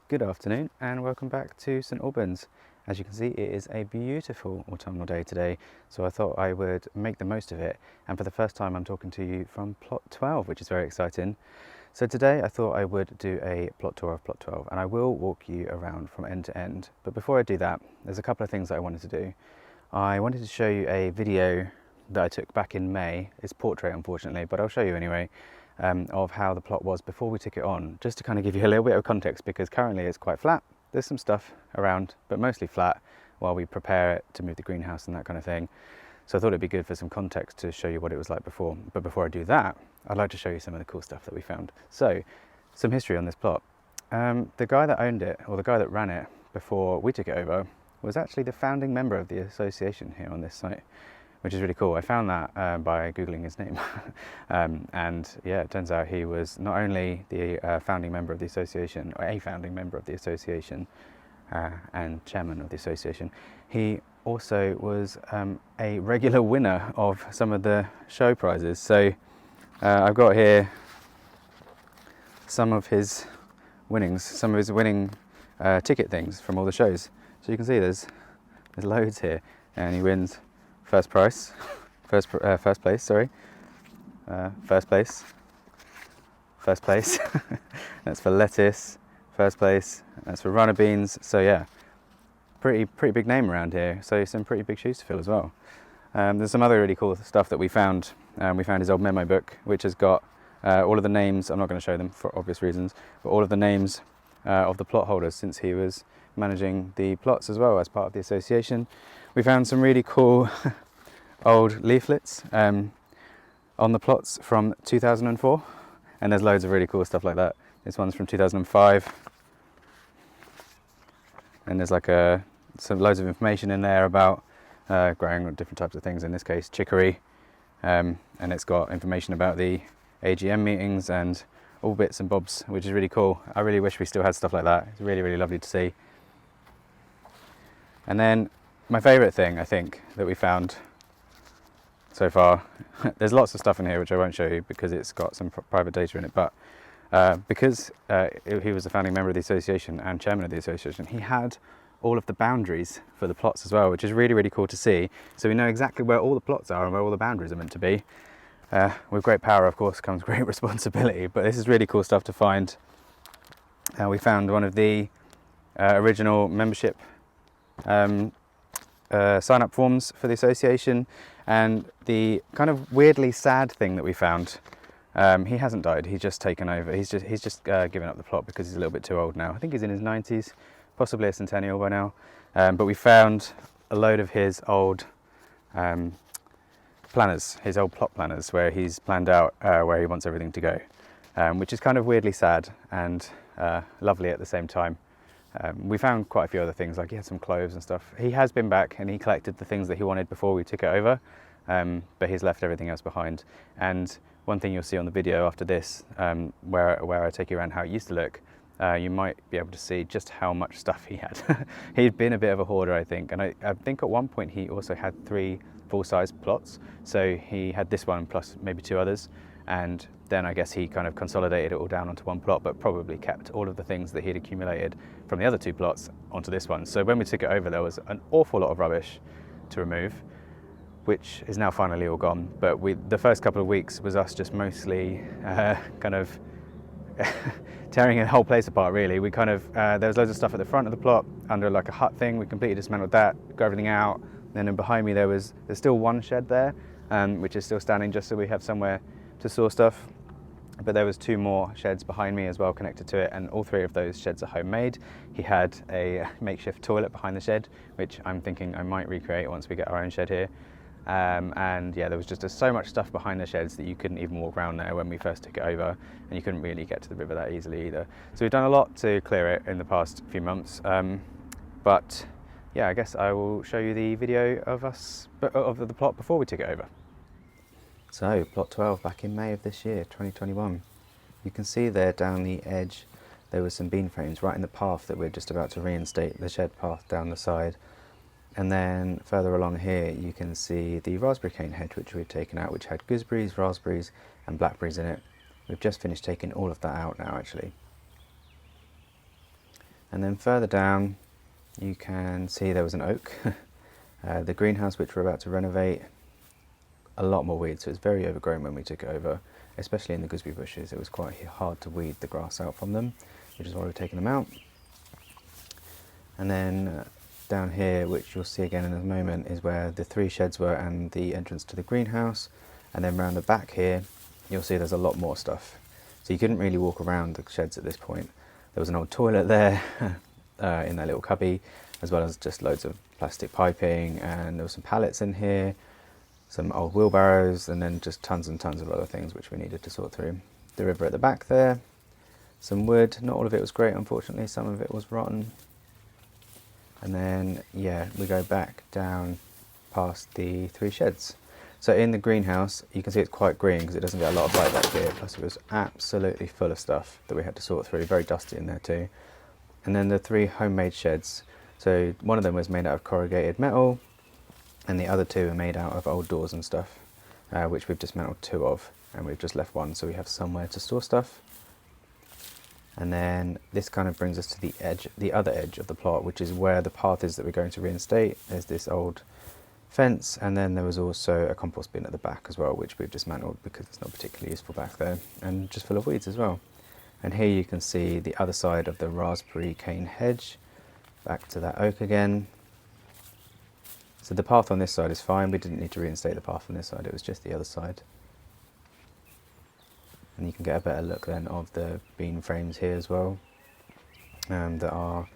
Good afternoon and welcome back to St Albans. As you can see, it is a beautiful autumnal day today, so I thought I would make the most of it, and for the first time I'm talking to you from plot 12, which is very exciting. So today I thought I would do a plot tour of plot 12, and I will walk you around from end to end. But before I do that, there's a couple of things that I wanted to do. I wanted to show you a video that I took back in May. It's portrait, unfortunately, but I'll show you anyway. Of how the plot was before we took it on, just to kind of give you a little bit of context, because currently it's quite flat. There's some stuff around, but mostly flat, while we prepare it to move the greenhouse and that kind of thing. So I thought it'd be good for some context to show you what it was like before. But before I do that, I'd like to show you some of the cool stuff that we found. So, some history on this plot. The guy that owned it, or the guy that ran it before we took it over, was actually the founding member of the association here on this site, which is really cool. I found that by Googling his name. And yeah, it turns out he was not only the founding member of the association, or a founding member of the association, and chairman of the association, he also was a regular winner of some of the show prizes. So I've got here some of his winnings, some of his winning ticket things from all the shows. So you can see there's loads here, and he wins first place, sorry. First place. That's for lettuce. First place. That's for runner beans. So yeah, pretty big name around here. So some pretty big shoes to fill as well. There's some other really cool stuff that we found. We found his old memo book, which has got all of the names. I'm not going to show them for obvious reasons, but all of the names of the plot holders since he was managing the plots as well as part of the association. We found some really cool old leaflets on the plots from 2004, and there's loads of really cool stuff like that. This one's from 2005, and there's like loads of information in there about growing different types of things, in this case chicory, and it's got information about the AGM meetings and all bits and bobs, which is really cool. I really wish we still had stuff like that. It's really lovely to see. And then my favourite thing, I think, that we found so far, there's lots of stuff in here which I won't show you because it's got some private data in it, but because he was a founding member of the association and chairman of the association, he had all of the boundaries for the plots as well, which is really cool to see. So we know exactly where all the plots are and where all the boundaries are meant to be. With great power, of course, comes great responsibility, but this is really cool stuff to find. We found one of the original membership sign-up forms for the association, and the kind of weirdly sad thing that we found, he hasn't died, he's just taken over, he's just given up the plot because he's a little bit too old now. I think he's in his 90s, possibly a centennial by now, but we found a load of his old planners, his old plot planners, where he's planned out where he wants everything to go, which is kind of weirdly sad and lovely at the same time. We found quite a few other things, like he had some clothes and stuff. He has been back and he collected the things that he wanted before we took it over, but he's left everything else behind. And one thing you'll see on the video after this, where I take you around how it used to look, you might be able to see just how much stuff he had. He'd been a bit of a hoarder, I think, and I think at one point he also had 3 full-size plots. So he had this one plus maybe 2 others, and then I guess he kind of consolidated it all down onto one plot, but probably kept all of the things that he'd accumulated from the other 2 plots onto this one. So when we took it over, there was an awful lot of rubbish to remove, which is now finally all gone. But the first couple of weeks was us just mostly kind of tearing the whole place apart, really. We kind of, there was loads of stuff at the front of the plot under like a hut thing. We completely dismantled that, got everything out. And then behind me there's still one shed there, which is still standing just so we have somewhere to store stuff. But there was 2 more sheds behind me as well connected to it, and all 3 of those sheds are homemade. He had a makeshift toilet behind the shed, which I'm thinking I might recreate once we get our own shed here. And yeah, there was just so much stuff behind the sheds that you couldn't even walk around there when we first took it over, and you couldn't really get to the river that easily either. So we've done a lot to clear it in the past few months, but yeah, I guess I will show you the video of the plot before we took it over. So, plot 12 back in May of this year, 2021. You can see there down the edge there were some bean frames right in the path that we're just about to reinstate, the shed path down the side. And then further along here you can see the raspberry cane hedge which we'd taken out, which had gooseberries, raspberries and blackberries in it. We've just finished taking all of that out now actually. And then further down you can see there was an oak. The greenhouse which we're about to renovate, a lot more weeds, so it's very overgrown when we took it over, especially in the gooseberry bushes. It was quite hard to weed the grass out from them, which is why we've taken them out. And then down here, which you'll see again in a moment, is where the 3 sheds were and the entrance to the greenhouse. And then round the back here you'll see there's a lot more stuff, so you couldn't really walk around the sheds at this point. There was an old toilet there in that little cubby, as well as just loads of plastic piping, and there were some pallets in here, some old wheelbarrows, and then just tons and tons of other things which we needed to sort through. The river at the back there, some wood, not all of it was great unfortunately, some of it was rotten. And then yeah, we go back down past the 3 sheds. So in the greenhouse you can see it's quite green because it doesn't get a lot of light back here, plus it was absolutely full of stuff that we had to sort through, very dusty in there too. And then the 3 homemade sheds, so one of them was made out of corrugated metal and the other 2 are made out of old doors and stuff, which we've dismantled 2 of, and we've just left 1 so we have somewhere to store stuff. And then this kind of brings us to the edge, the other edge of the plot, which is where the path is that we're going to reinstate. There's this old fence, and then there was also a compost bin at the back as well, which we've dismantled because it's not particularly useful back there, and just full of weeds as well. And here you can see the other side of the raspberry cane hedge, back to that oak again. So the path on this side is fine, we didn't need to reinstate the path on this side, it was just the other side. And you can get a better look then of the bean frames here as well, that are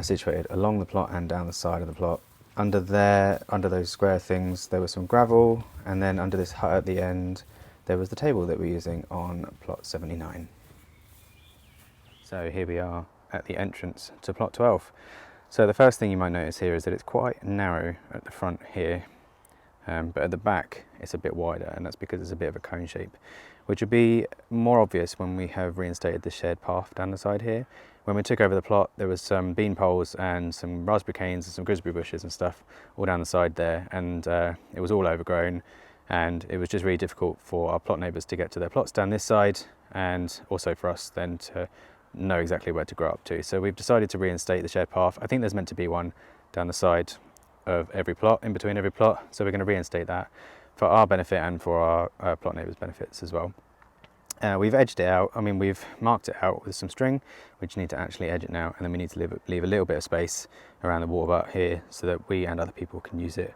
situated along the plot and down the side of the plot. Under there, under those square things, there was some gravel, and then under this hut at the end there was the table that we're using on plot 79. So here we are at the entrance to plot 12. So the first thing you might notice here is that it's quite narrow at the front here, but at the back it's a bit wider, and that's because it's a bit of a cone shape, which would be more obvious when we have reinstated the shared path down the side here. When we took over the plot, there was some bean poles and some raspberry canes and some gooseberry bushes and stuff all down the side there, and it was all overgrown, and it was just really difficult for our plot neighbours to get to their plots down this side, and also for us then to know exactly where to grow up to. So we've decided to reinstate the shared path. I think there's meant to be one down the side of every plot, in between every plot, so we're going to reinstate that for our benefit and for our plot neighbours' benefits as well. We've edged it out, I mean we've marked it out with some string. We just need to actually edge it now, and then we need to leave a little bit of space around the water butt here so that we and other people can use it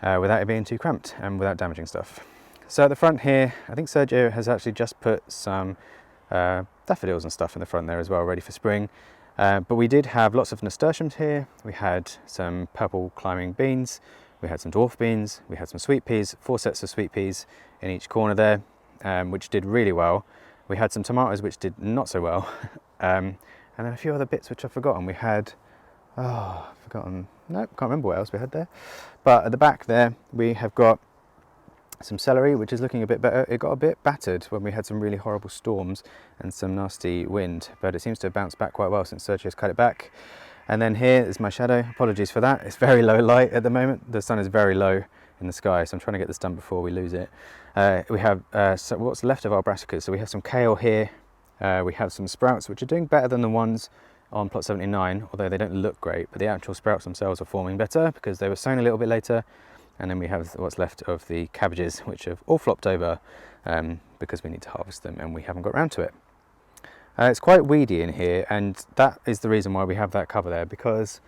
without it being too cramped and without damaging stuff. So at the front here, I think Sergio has actually just put some daffodils and stuff in the front there as well, ready for spring. But we did have lots of nasturtiums here. We had some purple climbing beans, we had some dwarf beans, we had some sweet peas, 4 sets of sweet peas in each corner there, which did really well. We had some tomatoes which did not so well, and then a few other bits which I've forgotten. We had, no, can't remember what else we had there. But at the back there we have got some celery, which is looking a bit better. It got a bit battered when we had some really horrible storms and some nasty wind, but it seems to have bounced back quite well since Sergio's cut it back. And then here is my shadow. Apologies for that, it's very low light at the moment. The sun is very low in the sky, so I'm trying to get this done before we lose it. We have so what's left of our brassicas. So we have some kale here, we have some sprouts which are doing better than the ones on plot 79, although they don't look great, but the actual sprouts themselves are forming better because they were sown a little bit later. And then we have what's left of the cabbages, which have all flopped over because we need to harvest them and we haven't got around to it. It's quite weedy in here, and that is the reason why we have that cover there, because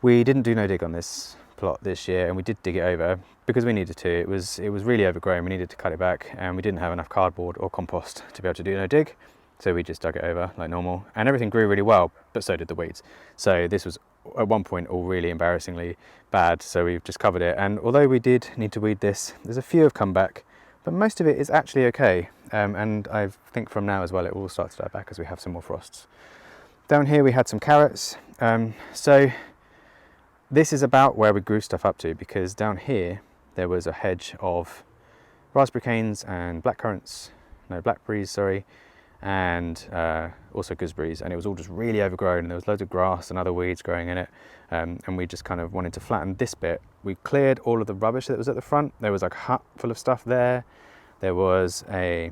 we didn't do no dig on this plot this year, and we did dig it over because we needed to. It was really overgrown, we needed to cut it back, and we didn't have enough cardboard or compost to be able to do no dig, so we just dug it over like normal, and everything grew really well, but so did the weeds. So this was at one point all really embarrassingly bad, so we've just covered it, and although we did need to weed this, there's a few have come back, but most of it is actually okay, and I think from now as well it will start to die back as we have some more frosts. Down here we had some carrots, so this is about where we grew stuff up to, because down here there was a hedge of raspberry canes and blackberries, sorry, and also gooseberries, and it was all just really overgrown, and there was loads of grass and other weeds growing in it, and we just kind of wanted to flatten this bit. We cleared all of the rubbish that was at the front. There was like a hut full of stuff there. There was a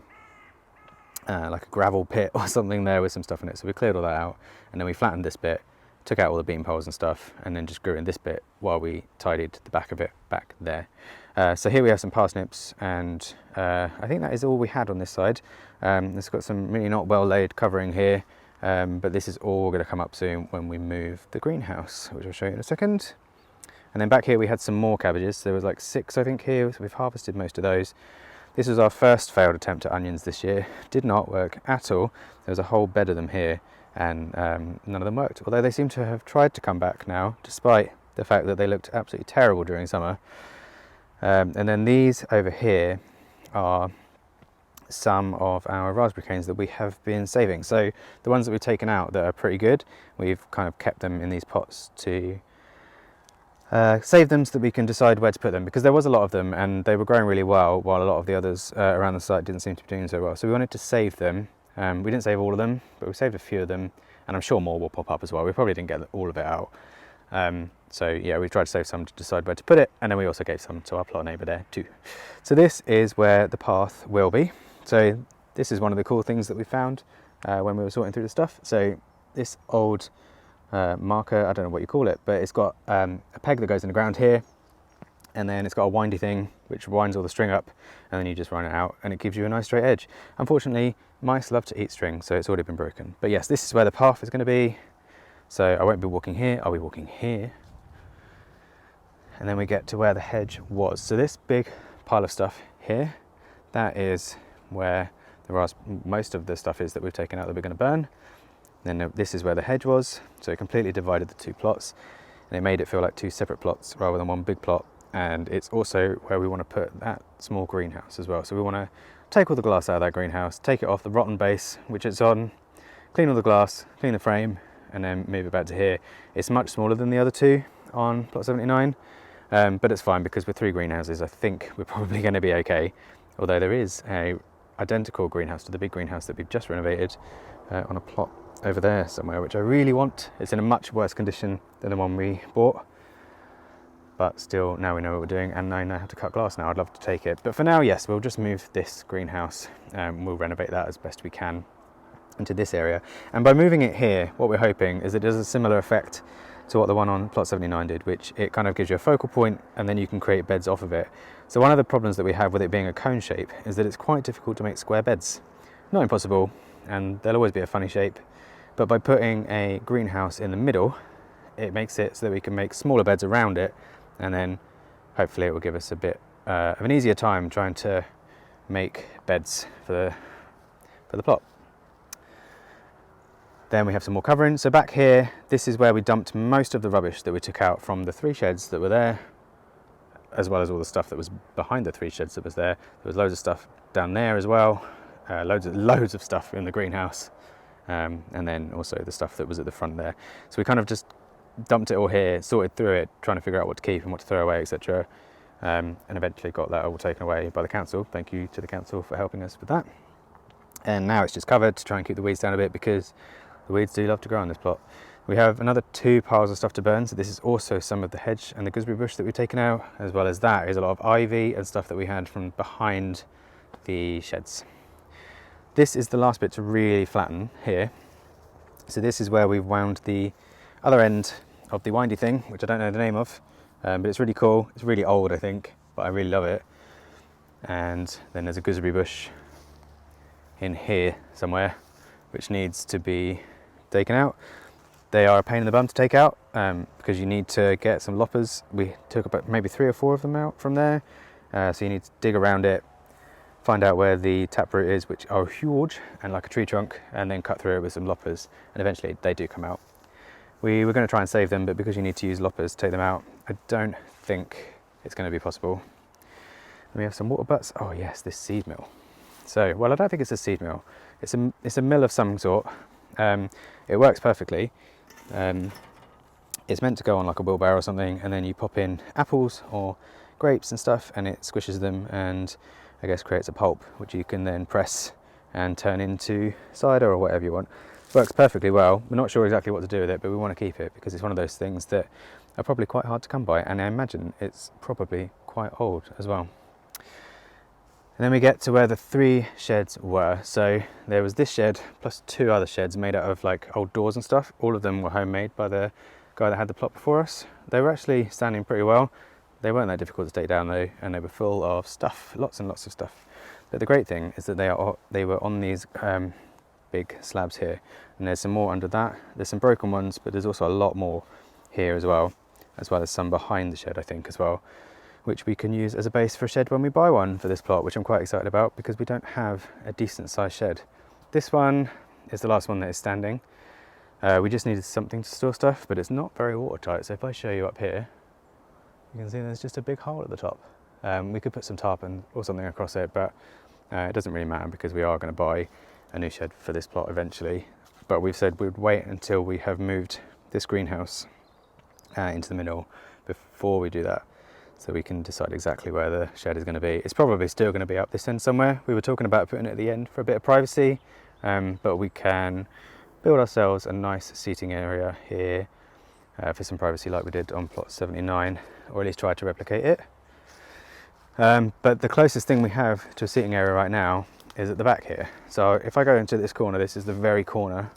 like a gravel pit or something there with some stuff in it. So we cleared all that out, and then we flattened this bit, took out all the beam poles and stuff, and then just grew in this bit while we tidied the back of it back there. So here we have some parsnips, and I think that is all we had on this side. It's got some really not well laid covering here, but this is all going to come up soon when we move the greenhouse, which I'll show you in a second. And then back here we had some more cabbages. There was like 6 I think here, so we've harvested most of those. This was our first failed attempt at onions this year. Did not work at all. There was a whole bed of them here, and none of them worked. Although they seem to have tried to come back now, despite the fact that they looked absolutely terrible during summer. And then these over here are some of our raspberry canes that we have been saving. So the ones that we've taken out that are pretty good, we've kind of kept them in these pots to save them so that we can decide where to put them, because there was a lot of them and they were growing really well, while a lot of the others around the site didn't seem to be doing so well. So we wanted to save them. We didn't save all of them, but we saved a few of them, and I'm sure more will pop up as well. We probably didn't get all of it out. So yeah, we tried to save some to decide where to put it, and then we also gave some to our plot neighbour there too. So this is where the path will be. So this is one of the cool things that we found when we were sorting through the stuff. So this old marker, I don't know what you call it, but it's got a peg that goes in the ground here, and then it's got a windy thing which winds all the string up, and then you just run it out and it gives you a nice straight edge. Unfortunately, mice love to eat string, so it's already been broken. But yes, this is where the path is going to be. So I won't be walking here, I'll be walking here. And then we get to where the hedge was. So this big pile of stuff here, that is where most of the stuff is that we've taken out that we're going to burn. Then this is where the hedge was, so it completely divided the 2 plots, and it made it feel like 2 separate plots rather than one big plot. And it's also where we want to put that small greenhouse as well. So we want to take all the glass out of that greenhouse, take it off the rotten base which it's on, clean all the glass, clean the frame, and then move it back to here. It's much smaller than the other 2 on plot 79, but it's fine because with 3 greenhouses I think we're probably going to be okay. Although there is a identical greenhouse to the big greenhouse that we've just renovated on a plot over there somewhere, which I really want. It's in a much worse condition than the one we bought, but still, now we know what we're doing, and I know how to cut glass now. I'd love to take it, but for now, yes, we'll just move this greenhouse. We'll renovate that as best we can into this area, and by moving it here, what we're hoping is it does a similar effect to what the one on plot 79 did, which it kind of gives you a focal point and then you can create beds off of it. So one of the problems that we have with it being a cone shape is that it's quite difficult to make square beds. Not impossible, and they'll always be a funny shape, but by putting a greenhouse in the middle, it makes it so that we can make smaller beds around it, and then hopefully it will give us a bit of an easier time trying to make beds for the plot. Then we have some more covering. So back here, this is where we dumped most of the rubbish that we took out from the 3 sheds that were there, as well as all the stuff that was behind the 3 sheds that was there. There was loads of stuff down there as well, loads of stuff in the greenhouse, and then also the stuff that was at the front there. So we kind of just dumped it all here, sorted through it, trying to figure out what to keep and what to throw away, etc. And eventually got that all taken away by the council. Thank you to the council for helping us with that. And now it's just covered to try and keep the weeds down a bit, because the weeds do love to grow on this plot. We have another 2 piles of stuff to burn, so this is also some of the hedge and the gooseberry bush that we've taken out, as well as that is a lot of ivy and stuff that we had from behind the sheds. This is the last bit to really flatten here. So this is where we've wound the other end of the windy thing, which I don't know the name of, but it's really cool. It's really old, I think, but I really love it. And then there's a gooseberry bush in here somewhere, which needs to be taken out. They are a pain in the bum to take out because you need to get some loppers. We took about maybe 3 or 4 of them out from there. So you need to dig around it, find out where the taproot is, which are huge and like a tree trunk, and then cut through it with some loppers, and eventually they do come out. We were going to try and save them, but because you need to use loppers to take them out, I don't think it's going to be possible. And we have some water butts. Oh yes, this seed mill. So, well, I don't think it's a seed mill. It's a mill of some sort. It works perfectly. It's meant to go on like a wheelbarrow or something, and then you pop in apples or grapes and stuff, and it squishes them and I guess creates a pulp, which you can then press and turn into cider or whatever you want. Works perfectly well. We're not sure exactly what to do with it, but we want to keep it because it's one of those things that are probably quite hard to come by, and I imagine it's probably quite old as well. And then we get to where the 3 sheds were. So there was this shed plus 2 other sheds made out of like old doors and stuff. All of them were homemade by the guy that had the plot before us. They were actually standing pretty well. They weren't that difficult to take down though, and they were full of stuff, lots and lots of stuff. But the great thing is that they were on these big slabs here, and there's some more under that. There's some broken ones, but there's also a lot more here as well as some behind the shed, I think, as well, which we can use as a base for a shed when we buy one for this plot, which I'm quite excited about because we don't have a decent sized shed. This one is the last one that is standing. We just needed something to store stuff, but it's not very watertight. So if I show you up here, you can see there's just a big hole at the top. We could put some tarp or something across it, but it doesn't really matter because we are going to buy a new shed for this plot eventually. But we've said we'd wait until we have moved this greenhouse into the middle before we do that, so we can decide exactly where the shed is going to be. It's probably still going to be up this end somewhere. We were talking about putting it at the end for a bit of privacy, but we can build ourselves a nice seating area here for some privacy like we did on plot 79, or at least try to replicate it. But the closest thing we have to a seating area right now is at the back here. So if I go into this corner, this is the very corner.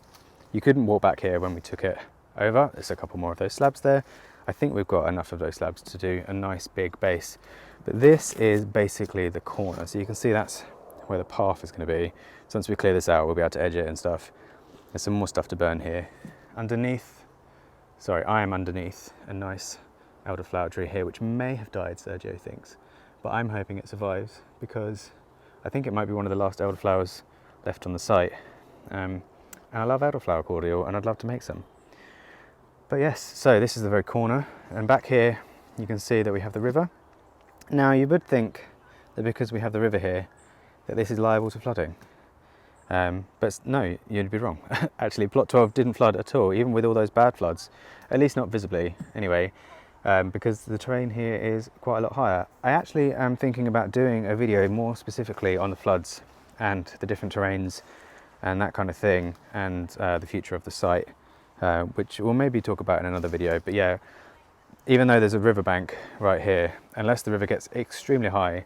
You couldn't walk back here when we took it over. There's a couple more of those slabs there. I think we've got enough of those slabs to do a nice big base. But this is basically the corner. So you can see that's where the path is going to be. So once we clear this out, we'll be able to edge it and stuff. There's some more stuff to burn here. I am underneath a nice elderflower tree here, which may have died, Sergio thinks. But I'm hoping it survives because I think it might be one of the last elderflowers left on the site. And I love elderflower cordial and I'd love to make some. But yes, so this is the very corner, and back here you can see that we have the river. Now you would think that because we have the river here that this is liable to flooding. But no, you'd be wrong. Actually, plot 12 didn't flood at all, even with all those bad floods, at least not visibly anyway, because the terrain here is quite a lot higher. I actually am thinking about doing a video more specifically on the floods and the different terrains and that kind of thing, and the future of the site, which we'll maybe talk about in another video. But yeah, even though there's a riverbank right here, unless the river gets extremely high,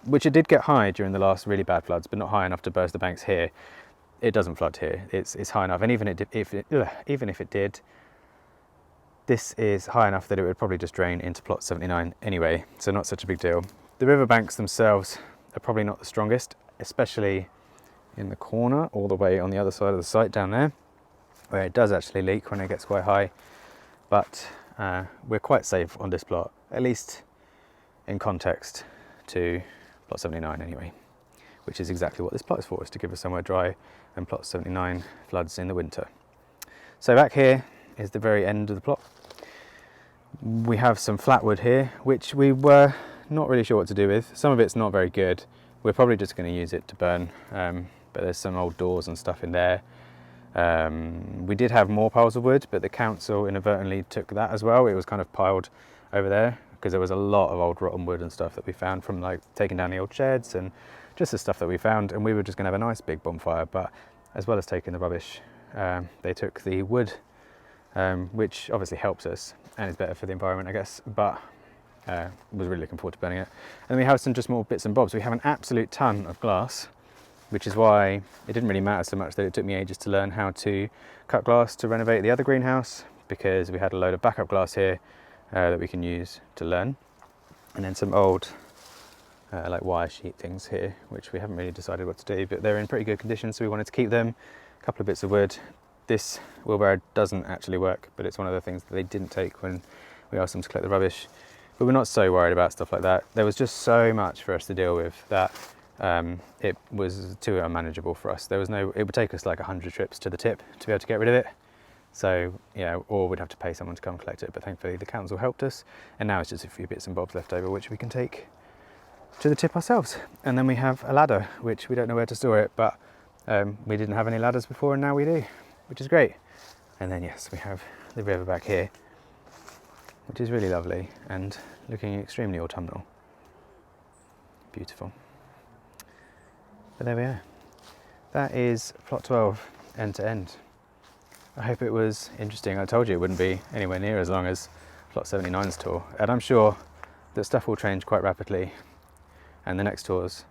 which it did get high during the last really bad floods, but not high enough to burst the banks here, it doesn't flood here. It's high enough, and even if it did, this is high enough that it would probably just drain into plot 79 anyway, so not such a big deal. The riverbanks themselves are probably not the strongest, especially in the corner all the way on the other side of the site down there, where it does actually leak when it gets quite high. But we're quite safe on this plot, at least in context to plot 79 anyway, which is exactly what this plot is for, is to give us somewhere dry, and plot 79 floods in the winter. So back here is the very end of the plot. We have some flat wood here, which we were not really sure what to do with. Some of it's not very good. We're probably just going to use it to burn, but there's some old doors and stuff in there. We did have more piles of wood, but the council inadvertently took that as well. It was kind of piled over there because there was a lot of old rotten wood and stuff that we found from like taking down the old sheds and just the stuff that we found, and we were just going to have a nice big bonfire. But as well as taking the rubbish, they took the wood, which obviously helps us and is better for the environment, I guess, but was really looking forward to burning it. And we have some just more bits and bobs. We have an absolute ton of glass, which is why it didn't really matter so much that it took me ages to learn how to cut glass to renovate the other greenhouse, because we had a load of backup glass here that we can use to learn. And then some old like wire sheet things here, which we haven't really decided what to do, but they're in pretty good condition, so we wanted to keep them. A couple of bits of wood. This wheelbarrow doesn't actually work, but it's one of the things that they didn't take when we asked them to collect the rubbish. But we're not so worried about stuff like that. There was just so much for us to deal with that it was too unmanageable for us. It would take us like 100 trips to the tip to be able to get rid of it. So yeah, or we'd have to pay someone to come collect it, but thankfully the council helped us, and now it's just a few bits and bobs left over which we can take to the tip ourselves. And then we have a ladder, which we don't know where to store it, but we didn't have any ladders before and now we do, which is great. And then yes, we have the river back here, which is really lovely and looking extremely autumnal. Beautiful. But there we are. That is plot 12 end to end. I hope it was interesting. I told you it wouldn't be anywhere near as long as plot 79's tour, and I'm sure that stuff will change quite rapidly, and the next tours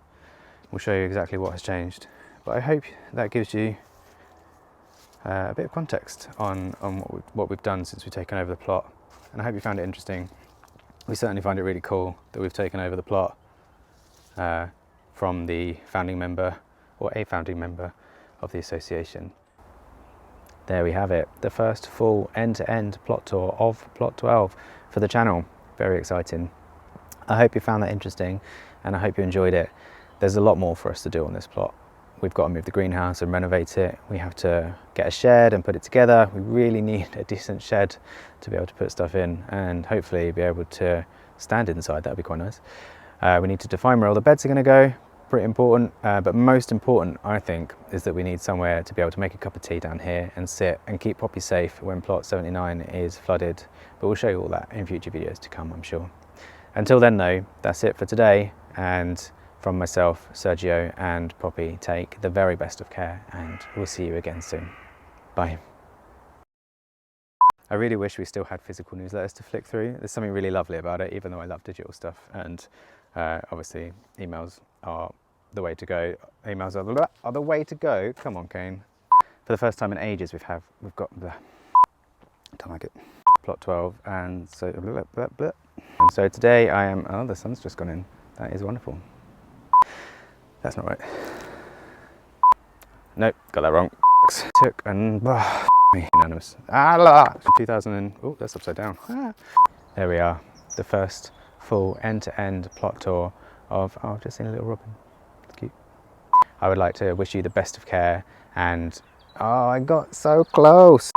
we'll show you exactly what has changed. But I hope that gives you a bit of context on what we've done since we've taken over the plot, and I hope you found it interesting. We certainly find it really cool that we've taken over the plot from the founding member, or a founding member of the association. There we have it, the first full end-to-end plot tour of Plot 12 for the channel. Very exciting. I hope you found that interesting, and I hope you enjoyed it. There's a lot more for us to do on this plot. We've got to move the greenhouse and renovate it. We have to get a shed and put it together. We really need a decent shed to be able to put stuff in, and hopefully be able to stand inside. That would be quite nice. We need to define where all the beds are going to go. Pretty important, but most important, I think, is that we need somewhere to be able to make a cup of tea down here and sit and keep Poppy safe when plot 79 is flooded. But we'll show you all that in future videos to come, I'm sure. Until then though, that's it for today, and from myself, Sergio and Poppy, take the very best of care, and we'll see you again soon. Bye. I really wish we still had physical newsletters to flick through. There's something really lovely about it, even though I love digital stuff, and obviously emails are the way to go. Emails are the way to go. Come on, Kane. For the first time in ages, we've got the, don't like it, plot 12, and so And so today I am. Oh, the sun's just gone in. That is wonderful. That's not right. Nope, got that wrong. Took and unanimous. 2000 and oh, that's upside down. There we are. The first full end-to-end plot tour of, oh, I've just seen a little robin. It's cute. I would like to wish you the best of care, and oh, I got so close.